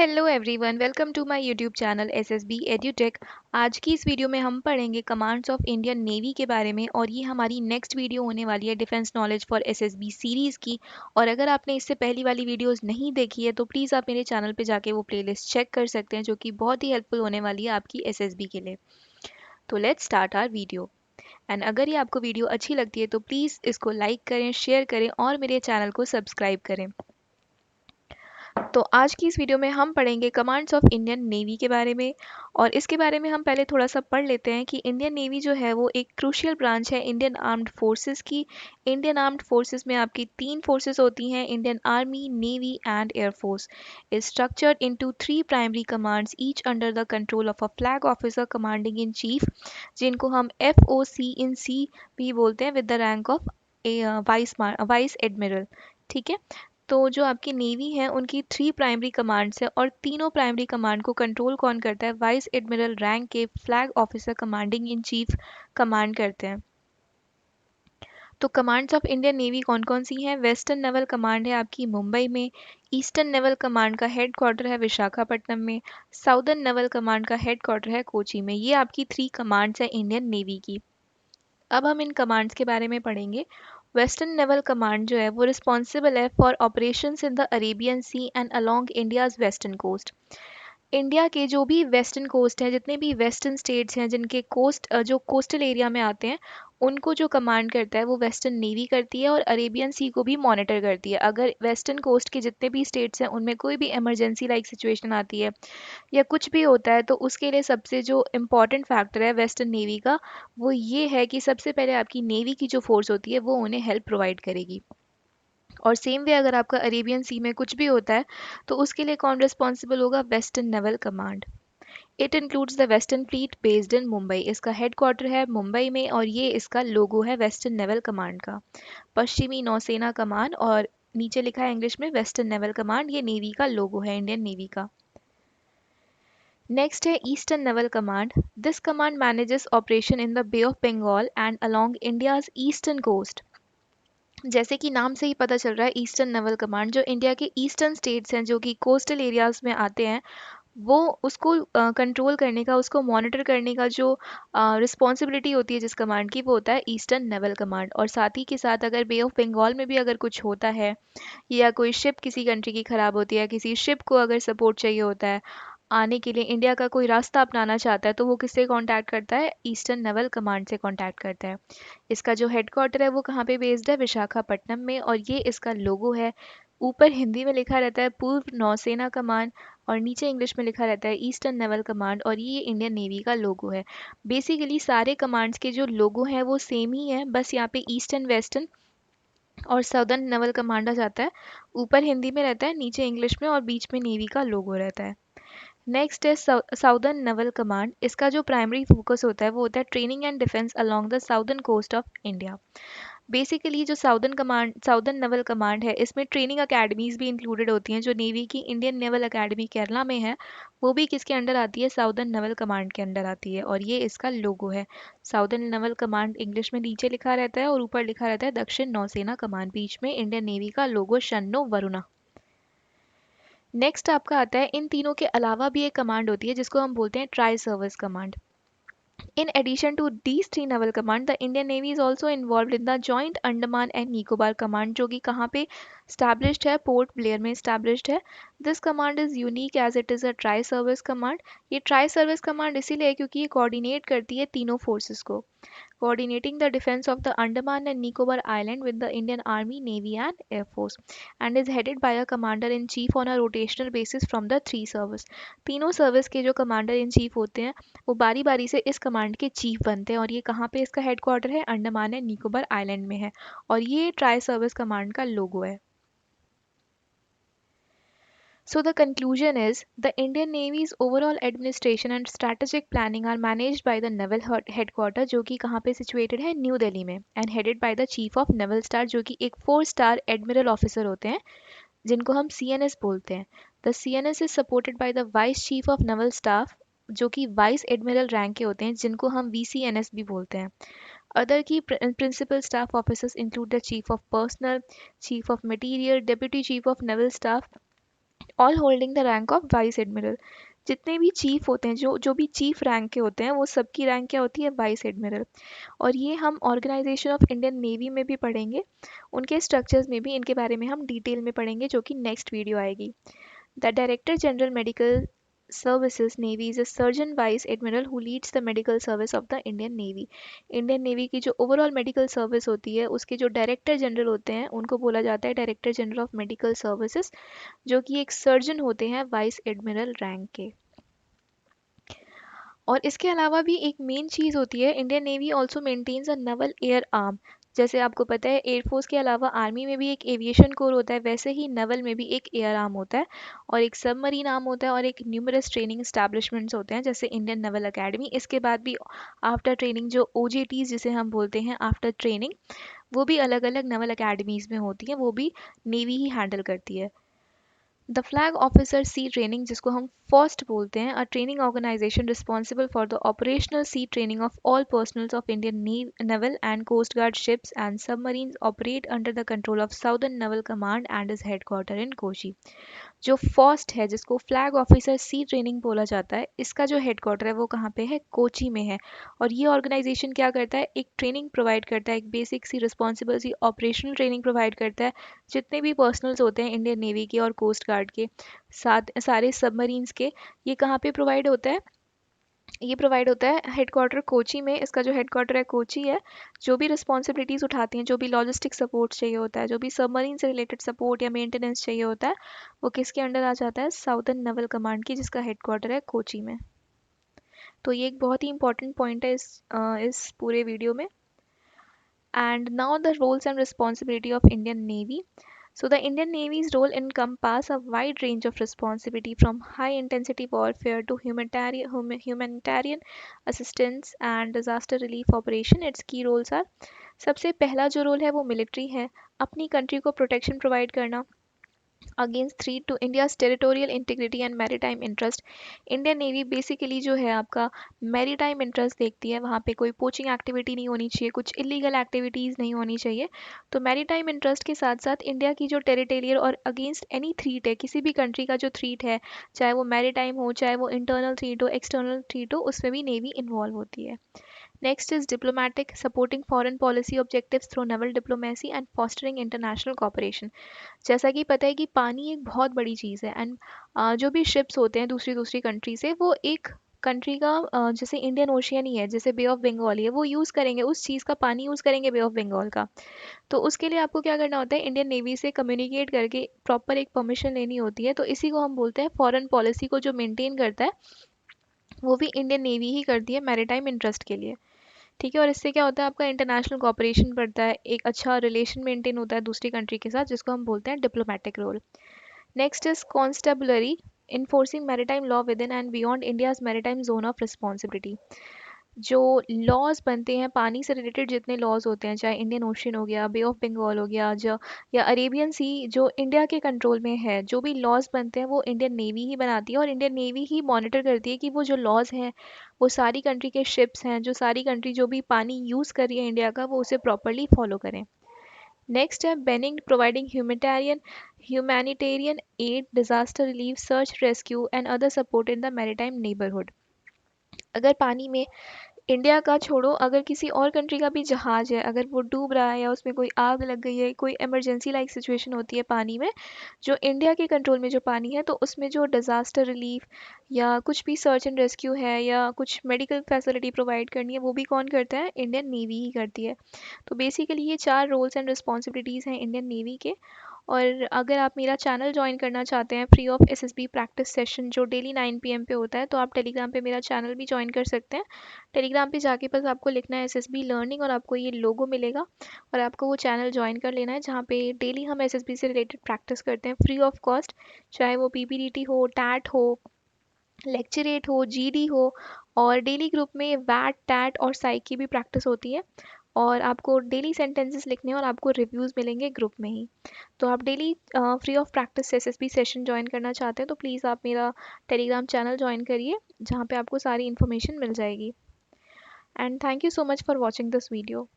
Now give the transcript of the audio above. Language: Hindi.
Hello everyone, welcome to my YouTube channel SSB edutech. आज की इस वीडियो में हम पढ़ेंगे कमांड्स ऑफ इंडियन नेवी के बारे में और ये हमारी नेक्स्ट वीडियो होने वाली है defence knowledge for SSB series की। और अगर आपने इससे पहली वाली वीडियोस नहीं देखी है तो प्लीज़ आप मेरे चैनल पे जाके वो प्लेलिस्ट चेक कर सकते हैं, जो कि बहुत ही हेल्पफुल होने वाली है आपकी एसएसबी के लिए। तो let's start our video. And अगर ये आपको वीडियो अच्छी लगती है तो प्लीज़ इसको लाइक करें, शेयर करें और मेरे चैनल को सब्सक्राइब करें। तो आज की इस वीडियो में हम पढ़ेंगे कमांड्स ऑफ इंडियन नेवी के बारे में। और इसके बारे में हम पहले थोड़ा सा पढ़ लेते हैं कि इंडियन नेवी जो है वो एक क्रूशियल ब्रांच है इंडियन आर्म्ड फोर्सेस की। इंडियन आर्म्ड फोर्सेस में आपकी तीन फोर्सेस होती हैं, Indian army, navy and air force. Is structured into three primary commands each under the control of a flag officer commanding in chief, जिनको हम FOC इन सी भी बोलते हैं, with the rank of vice admiral. ठीक है। तो जो आपकी नेवी है उनकी थ्री प्राइमरी कमांड्स है और तीनों प्राइमरी कमांड को कंट्रोल कौन करता है? वाइस एडमिरल रैंक के flag officer commanding in chief command करते हैं। तो कमांड्स ऑफ इंडियन नेवी कौन कौन सी हैं? वेस्टर्न नेवल कमांड है आपकी मुंबई में। ईस्टर्न नेवल कमांड का हेड क्वार्टर है विशाखापट्टनम में। साउदर्न नेवल कमांड का हेड क्वार्टर है कोची में। ये आपकी थ्री कमांड्स है इंडियन नेवी की। अब हम इन कमांड्स के बारे में पढ़ेंगे। वेस्टर्न नेवल कमांड जो है वो रिस्पॉन्सिबल है for operations in the Arabian Sea and along India's western coast. India के जो भी वेस्टर्न कोस्ट हैं, जितने भी वेस्टर्न स्टेट्स हैं जिनके कोस्ट जो कोस्टल एरिया में आते हैं, उनको जो कमांड करता है वो वेस्टर्न नेवी करती है और अरेबियन सी को भी मॉनिटर करती है। अगर वेस्टर्न कोस्ट के जितने भी स्टेट्स हैं उनमें कोई भी इमरजेंसी लाइक सिचुएशन आती है या कुछ भी होता है, तो उसके लिए सबसे जो इम्पॉर्टेंट फैक्टर है वेस्टर्न नेवी का, वो ये है कि सबसे पहले आपकी नेवी की जो फोर्स होती है वो उन्हें हेल्प प्रोवाइड करेगी। और सेम वे अगर आपका अरेबियन सी में कुछ भी होता है तो उसके लिए कौन रिस्पॉन्सिबल होगा? Western naval command. It includes the western fleet based in Mumbai. इसका हेडक्वार्टर है मुंबई में और ये इसका लोगो है वेस्टर्न नेवल कमांड का। पश्चिमी नौसेना कमांड, और नीचे लिखा है इंग्लिश में वेस्टर्न नेवल कमांड, ये नेवी का लोगो है इंडियन नेवी का। नेक्स्ट है eastern naval command. This command manages operation in the Bay of Bengal and along India's eastern coast. जैसे कि नाम से ही पता चल रहा है, ईस्टर्न नेवल कमांड जो इंडिया के ईस्टर्न स्टेट्स हैं जो कि कोस्टल एरियाज में आते हैं, वो उसको कंट्रोल करने का, उसको मॉनिटर करने का जो रिस्पॉन्सिबिलिटी होती है जिस कमांड की, वो होता है ईस्टर्न नेवल कमांड। और साथ ही के साथ अगर बे ऑफ बंगाल में भी अगर कुछ होता है या कोई शिप किसी कंट्री की ख़राब होती है, किसी शिप को अगर सपोर्ट चाहिए होता है आने के लिए, इंडिया का कोई रास्ता अपनाना चाहता है, तो वो किससे कांटेक्ट करता है? ईस्टर्न नेवल कमांड से कांटेक्ट करता है। इसका जो हेडक्वार्टर है वो कहाँ पे बेस्ड है? विशाखापट्टनम में। और ये इसका लोगो है। ऊपर हिंदी में लिखा रहता है पूर्व नौसेना कमांड और नीचे इंग्लिश में लिखा रहता है ईस्टर्न नेवल कमांड, और ये इंडियन नेवी का लोगो है। बेसिकली सारे कमांड्स के जो लोगो हैं वो सेम ही है, बस यहाँ पे ईस्टर्न, वेस्टर्न और साउदर्न नेवल कमांड आ जाता है। ऊपर हिंदी में रहता है, नीचे इंग्लिश में, और बीच में नेवी का लोगो रहता है। नेक्स्ट है साउदर्न नेवल कमांड। इसका जो प्राइमरी फोकस होता है वो होता है training and defence along the southern coast of India. Basically जो साउदर्न नेवल कमांड है, इसमें ट्रेनिंग अकेडमीज भी इंक्लूडेड होती हैं। जो नेवी की इंडियन नेवल अकेडमी केरला में है, वो भी किसके अंडर आती है? साउदर्न नेवल कमांड के अंडर आती है, और ये इसका लोगो है। साउदर्न नेवल कमांड इंग्लिश में नीचे लिखा रहता है और ऊपर लिखा रहता है दक्षिण नौसेना कमांड, बीच में इंडियन नेवी का लोगो शन्नो वरुणा। नेक्स्ट आपका आता है, इन तीनों के अलावा भी एक कमांड होती है जिसको हम बोलते हैं tri service command. In addition to these three naval command, the Indian Navy is also involved in the Joint Andaman and Nicobar Command, जो कि कहाँ पे established है? पोर्ट ब्लेयर में established है। This command is unique as it is a tri-service command। ये tri-service command इसीलिए है क्योंकि ये coordinate करती है तीनों forces को, coordinating the defense of the Andaman and Nicobar Island with the Indian Army, Navy and Air Force, and is headed by a commander-in-chief on a rotational basis from the three service। तीनों सर्विस के जो कमांडर इन चीफ होते हैं वो बारी बारी से इस कमांड के चीफ बनते हैं। और ये कहाँ पे इसका हेडक्वार्टर है? अंडमान एंड निकोबार आइलैंड में है। और ये ट्राई सर्विस कमांड का लोगो है। So the conclusion is the Indian Navy's overall administration and strategic planning are managed by the Naval Headquarters, जो कि कहाँ पे situated है? न्यू दिल्ली में, and headed by the Chief of Naval Staff, जो कि एक 4 स्टार एडमिरल ऑफिसर होते हैं जिनको हम CNS बोलते हैं। The CNS is supported by the vice chief of naval staff, जो कि वाइस एडमिरल रैंक के होते हैं, जिनको हम VCNS भी बोलते हैं। अदर की principal staff officers include the chief of personnel, chief of material, deputy chief of naval staff all holding the rank of vice admiral. जितने भी चीफ होते हैं, जो भी चीफ रैंक के होते हैं, वो सबकी रैंक क्या होती है, वाइस एडमिरल। और ये हम ऑर्गेनाइजेशन ऑफ इंडियन नेवी में भी पढ़ेंगे, उनके स्ट्रक्चर्स में भी इनके बारे में हम डिटेल में पढ़ेंगे, जो कि नेक्स्ट वीडियो आएगी। The director general medical Services Navy is a surgeon vice admiral who leads the medical service of the Indian Navy. Indian navy की जो ओवरऑल मेडिकल सर्विस होती है, उसके जो डायरेक्टर जनरल होते हैं उनको बोला जाता है director general of medical services, जो कि एक सर्जन होते हैं वाइस एडमिरल रैंक के। और इसके अलावा भी एक मेन चीज़ होती है, Indian navy also maintains a naval air arm. जैसे आपको पता है एयरफोर्स के अलावा आर्मी में भी एक एविएशन कोर होता है, वैसे ही नवल में भी एक एयर आर्म होता है और एक सबमरीन आर्म होता है और एक न्यूमरस ट्रेनिंग एस्टैब्लिशमेंट्स होते हैं, जैसे इंडियन नवल अकेडमी। इसके बाद भी आफ्टर ट्रेनिंग जो ओजेटीज जिसे हम बोलते हैं आफ्टर ट्रेनिंग, वो भी अलग अलग नवल अकेडमीज में होती हैं, वो भी नेवी ही हैंडल करती है। The flag officer sea training, जिसको हम फर्स्ट बोलते हैं, a training organisation responsible for the operational sea training of all personnels of Indian naval and coast guard ships and submarines, operate under the control of southern naval command and is headquarter in Kochi. जो फर्स्ट है, जिसको फ्लैग ऑफिसर सी ट्रेनिंग बोला जाता है, इसका जो हेडक्वार्टर है वो कहाँ पे है, कोची में है। और ये ऑर्गेनाइजेशन क्या करता है, एक ट्रेनिंग प्रोवाइड करता है, एक बेसिक सी रिस्पॉन्सिबल सी ऑपरेशनल ट्रेनिंग प्रोवाइड करता है। जितने भी पर्सनल्स होते हैं इंडियन नेवी के और कोस्ट गार्ड के, साथ सारे सबमरीन्स के, ये कहाँ पे प्रोवाइड होता है, ये प्रोवाइड होता है हेडक्वार्टर कोची में। इसका जो हेडक्वार्टर है कोची है। जो भी रिस्पॉन्सिबिलिटीज़ उठाती हैं, जो भी लॉजिस्टिक सपोर्ट चाहिए होता है, जो भी सबमरीन से रिलेटेड सपोर्ट या मेंटेनेंस चाहिए होता है, वो किसके अंडर आ जाता है, साउदर्न नवल कमांड की, जिसका हेडक्वार्टर है कोची में। तो ये एक बहुत ही इंपॉर्टेंट पॉइंट है इस पूरे वीडियो में। And now the roles and responsibility of Indian navy. So the Indian Navy's role encompass a wide range of responsibility from high-intensity warfare to humanitarian assistance and disaster relief operation. Its key roles are, सबसे पहला जो रोल है वो मिलिट्री है, अपनी कंट्री को प्रोटेक्शन प्रोवाइड करना against threat to India's territorial integrity and maritime interest. Indian navy basically जो है आपका मैरीटाइम इंटरेस्ट देखती है, वहाँ पे कोई पोचिंग एक्टिविटी नहीं होनी चाहिए, कुछ इलीगल एक्टिविटीज़ नहीं होनी चाहिए। तो मैरीटाइम इंटरेस्ट के साथ साथ इंडिया की जो टेरिटोरियल और अगेंस्ट एनी थ्रीट है, किसी भी कंट्री का जो थ्रीट है, चाहे वो मैरीटाइम हो, चाहे वो इंटरनल थ्रीट हो, एक्सटर्नल थ्रीट हो, उसमें भी नेवी इन्वॉल्व होती है। Next is diplomatic, supporting foreign policy objectives through naval diplomacy and fostering international cooperation. जैसा कि पता है कि पानी एक बहुत बड़ी चीज़ है एंड जो भी शिप्स होते हैं दूसरी दूसरी कंट्री से, वो एक कंट्री का जैसे इंडियन ओशियन ही है, जैसे बे ऑफ बंगाल ही है, वो यूज़ करेंगे उस चीज़ का, पानी यूज़ करेंगे बे ऑफ बंगाल का। तो उसके लिए आपको क्या करना होता है, इंडियन नेवी से कम्युनिकेट करके प्रॉपर एक परमिशन लेनी होती है। तो इसी को हम बोलते हैं फॉरेन पॉलिसी को जो मेंटेन करता है, वो भी इंडियन नेवी ही करती है मैरीटाइम इंटरेस्ट के लिए। ठीक है, और इससे क्या होता है, आपका इंटरनेशनल कोऑपरेशन बढ़ता है, एक अच्छा रिलेशन मेंटेन होता है दूसरी कंट्री के साथ, जिसको हम बोलते हैं diplomatic role. Next is constabulary, enforcing maritime law with in and beyond India's maritime zone of responsibility. जो लॉज बनते हैं पानी से रिलेटेड, जितने लॉज होते हैं, चाहे इंडियन ओशन हो गया, बे ऑफ बंगाल हो गया, जो या अरेबियन सी जो इंडिया के कंट्रोल में है, जो भी लॉज बनते हैं वो इंडियन नेवी ही बनाती है और इंडियन नेवी ही मॉनिटर करती है कि वो जो लॉज हैं, वो सारी कंट्री के शिप्स हैं, जो सारी कंट्री जो भी पानी यूज़ कर रही है इंडिया का, वो उसे प्रॉपरली फॉलो करें। नेक्स्ट है benign, providing humanitarian add, disaster relief, search rescue and other support in the maritime neighbourhood. अगर पानी में, इंडिया का छोड़ो, अगर किसी और कंट्री का भी जहाज़ है, अगर वो डूब रहा है या उसमें कोई आग लग गई है, कोई इमरजेंसी लाइक सिचुएशन होती है पानी में, जो इंडिया के कंट्रोल में जो पानी है, तो उसमें जो डिज़ास्टर रिलीफ या कुछ भी सर्च एंड रेस्क्यू है या कुछ मेडिकल फैसिलिटी प्रोवाइड करनी है, वो भी कौन करता है, इंडियन नेवी ही करती है। तो बेसिकली ये 4 रोल्स एंड रिस्पॉन्सिबिलिटीज़ हैं इंडियन नेवी के। और अगर आप मेरा चैनल ज्वाइन करना चाहते हैं free of SSB practice session, जो डेली 9 पीएम पे होता है, तो आप टेलीग्राम पे मेरा चैनल भी ज्वाइन कर सकते हैं। टेलीग्राम पे जाके बस आपको लिखना है एसएसबी लर्निंग और आपको ये लोगो मिलेगा और आपको वो चैनल ज्वाइन कर लेना है, जहाँ पे डेली हम एसएसबी से रिलेटेड प्रैक्टिस करते हैं फ्री ऑफ कॉस्ट। चाहे वो पीपीडीटी हो, टैट हो, लेक्चरेट हो, जीडी हो, और डेली ग्रुप में वैट, टैट और साइक की भी प्रैक्टिस होती है। और आपको डेली सेंटेंसेस लिखने हैं और आपको रिव्यूज़ मिलेंगे ग्रुप में ही। तो आप daily free of practice SSB session join करना चाहते हैं तो प्लीज़ आप मेरा टेलीग्राम चैनल ज्वाइन करिए, जहाँ पे आपको सारी इन्फॉर्मेशन मिल जाएगी। And thank you so much for watching this video.